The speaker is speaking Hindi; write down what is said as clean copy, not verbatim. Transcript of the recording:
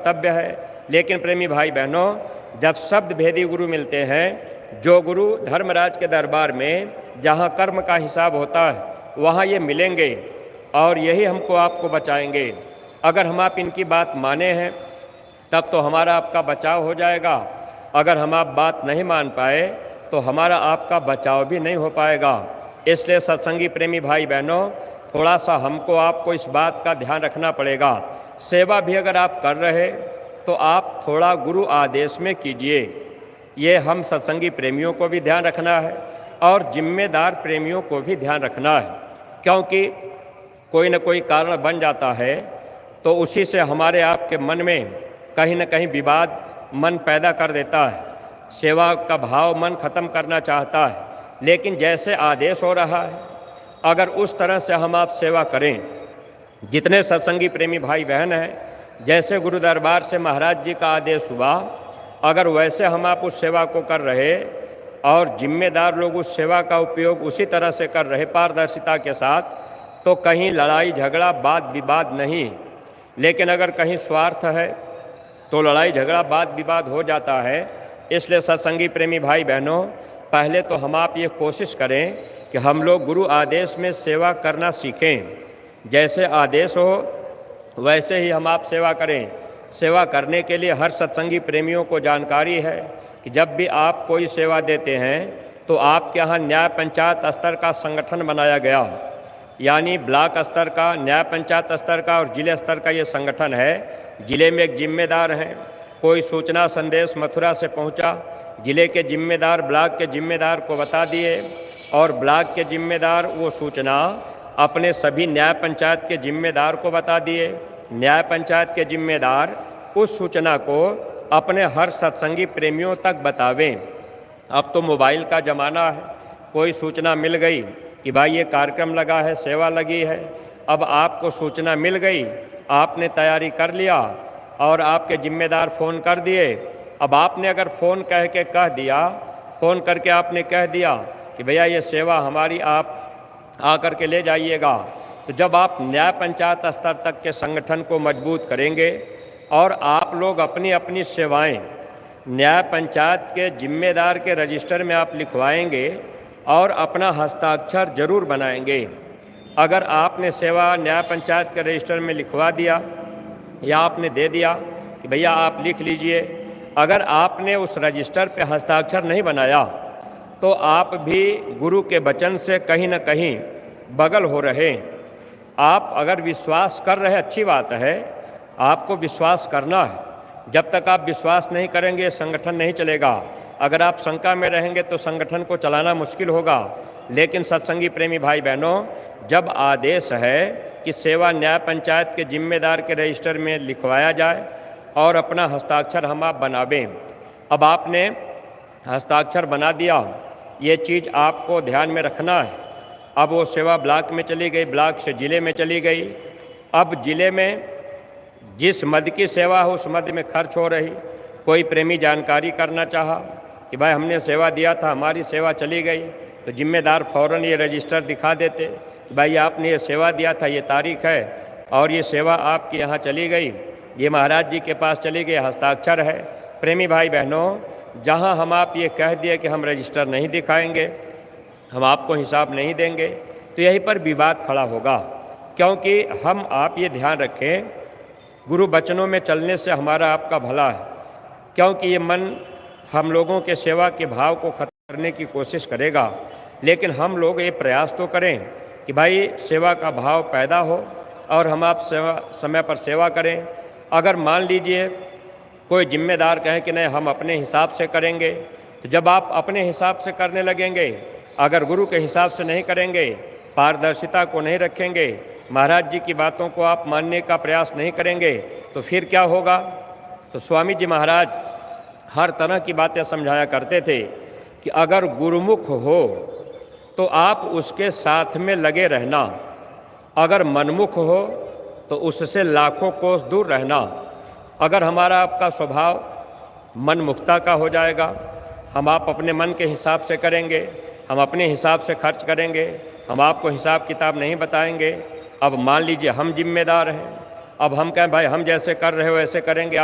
कर्तव्य है। लेकिन प्रेमी भाई बहनों, जब शब्द भेदी गुरु मिलते हैं, जो गुरु धर्मराज के दरबार में जहाँ कर्म का हिसाब होता है वहाँ ये मिलेंगे और यही हमको आपको बचाएंगे। अगर हम आप इनकी बात माने हैं तब तो हमारा आपका बचाव हो जाएगा। अगर हम आप बात नहीं मान पाए तो हमारा आपका बचाव भी नहीं हो पाएगा। इसलिए सत्संगी प्रेमी भाई बहनों, थोड़ा सा हमको आपको इस बात का ध्यान रखना पड़ेगा। सेवा भी अगर आप कर रहे तो आप थोड़ा गुरु आदेश में कीजिए। ये हम सत्संगी प्रेमियों को भी ध्यान रखना है और जिम्मेदार प्रेमियों को भी ध्यान रखना है, क्योंकि कोई न कोई कारण बन जाता है तो उसी से हमारे आपके मन में कहीं न कहीं विवाद मन पैदा कर देता है। सेवा का भाव मन ख़त्म करना चाहता है, लेकिन जैसे आदेश हो रहा है अगर उस तरह से हम आप सेवा करें, जितने सत्संगी प्रेमी भाई बहन हैं, जैसे गुरु दरबार से महाराज जी का आदेश हुआ, अगर वैसे हम आप उस सेवा को कर रहे और जिम्मेदार लोग उस सेवा का उपयोग उसी तरह से कर रहे पारदर्शिता के साथ, तो कहीं लड़ाई झगड़ा वाद विवाद नहीं। लेकिन अगर कहीं स्वार्थ है तो लड़ाई झगड़ा वाद विवाद हो जाता है। इसलिए सत्संगी प्रेमी भाई बहनों, पहले तो हम आप ये कोशिश करें कि हम लोग गुरु आदेश में सेवा करना सीखें। जैसे आदेश हो वैसे ही हम आप सेवा करें। सेवा करने के लिए हर सत्संगी प्रेमियों को जानकारी है कि जब भी आप कोई सेवा देते हैं तो आपके यहाँ न्याय पंचायत स्तर का संगठन बनाया गया, यानी ब्लॉक स्तर का, न्याय पंचायत स्तर का और जिले स्तर का ये संगठन है। जिले में एक जिम्मेदार हैं। कोई सूचना संदेश मथुरा से पहुंचा, जिले के जिम्मेदार ब्लॉक के जिम्मेदार को बता दिए और ब्लॉक के जिम्मेदार वो सूचना अपने सभी न्याय पंचायत के जिम्मेदार को बता दिए। न्याय पंचायत के जिम्मेदार उस सूचना को अपने हर सत्संगी प्रेमियों तक बतावें। अब तो मोबाइल का ज़माना है, कोई सूचना मिल गई कि भाई ये कार्यक्रम लगा है, सेवा लगी है, अब आपको सूचना मिल गई, आपने तैयारी कर लिया और आपके जिम्मेदार फ़ोन कर दिए। अब आपने अगर फ़ोन फ़ोन करके आपने कह दिया कि भैया ये सेवा हमारी आप आकर के ले जाइएगा, तो जब आप न्याय पंचायत स्तर तक के संगठन को मजबूत करेंगे और आप लोग अपनी अपनी सेवाएं न्याय पंचायत के जिम्मेदार के रजिस्टर में आप लिखवाएंगे और अपना हस्ताक्षर जरूर बनाएंगे। अगर आपने सेवा न्याय पंचायत के रजिस्टर में लिखवा दिया या आपने दे दिया कि भैया आप लिख लीजिए, अगर आपने उस रजिस्टर पे हस्ताक्षर नहीं बनाया तो आप भी गुरु के वचन से कहीं न कहीं बगल हो रहे। आप अगर विश्वास कर रहे, अच्छी बात है, आपको विश्वास करना है। जब तक आप विश्वास नहीं करेंगे संगठन नहीं चलेगा। अगर आप शंका में रहेंगे तो संगठन को चलाना मुश्किल होगा। लेकिन सत्संगी प्रेमी भाई बहनों, जब आदेश है कि सेवा न्याय पंचायत के जिम्मेदार के रजिस्टर में लिखवाया जाए और अपना हस्ताक्षर हम आप बनावें। अब आपने हस्ताक्षर बना दिया, ये चीज़ आपको ध्यान में रखना है। अब वो सेवा ब्लॉक में चली गई, ब्लॉक से ज़िले में चली गई। अब ज़िले में जिस मद की सेवा हो उस मद में खर्च हो रही। कोई प्रेमी जानकारी करना चाहा कि भाई हमने सेवा दिया था, हमारी सेवा चली गई, तो जिम्मेदार फ़ौरन ये रजिस्टर दिखा देते कि भाई आपने ये सेवा दिया था, ये तारीख है और ये सेवा आपके यहाँ चली गई, ये महाराज जी के पास चली गई, हस्ताक्षर है। प्रेमी भाई बहनों, जहाँ हम आप ये कह दिए कि हम रजिस्टर नहीं दिखाएंगे, हम आपको हिसाब नहीं देंगे, तो यहीं पर विवाद खड़ा होगा। क्योंकि हम आप ये ध्यान रखें, गुरु वचनों में चलने से हमारा आपका भला है। क्योंकि ये मन हम लोगों के सेवा के भाव को खत्म करने की कोशिश करेगा, लेकिन हम लोग ये प्रयास तो करें कि भाई सेवा का भाव पैदा हो और हम आप समय पर सेवा करें। अगर मान लीजिए कोई जिम्मेदार कहे कि नहीं हम अपने हिसाब से करेंगे, तो जब आप अपने हिसाब से करने लगेंगे, अगर गुरु के हिसाब से नहीं करेंगे, पारदर्शिता को नहीं रखेंगे, महाराज जी की बातों को आप मानने का प्रयास नहीं करेंगे, तो फिर क्या होगा। तो स्वामी जी महाराज हर तरह की बातें समझाया करते थे कि अगर गुरुमुख हो तो आप उसके साथ में लगे रहना, अगर मनमुख हो तो उससे लाखों कोस दूर रहना। अगर हमारा आपका स्वभाव मनमुखता का हो जाएगा, हम आप अपने मन के हिसाब से करेंगे, हम अपने हिसाब से खर्च करेंगे, हम आपको हिसाब किताब नहीं बताएंगे। अब मान लीजिए हम जिम्मेदार हैं, अब हम कहें भाई हम जैसे कर रहे हो वैसे करेंगे,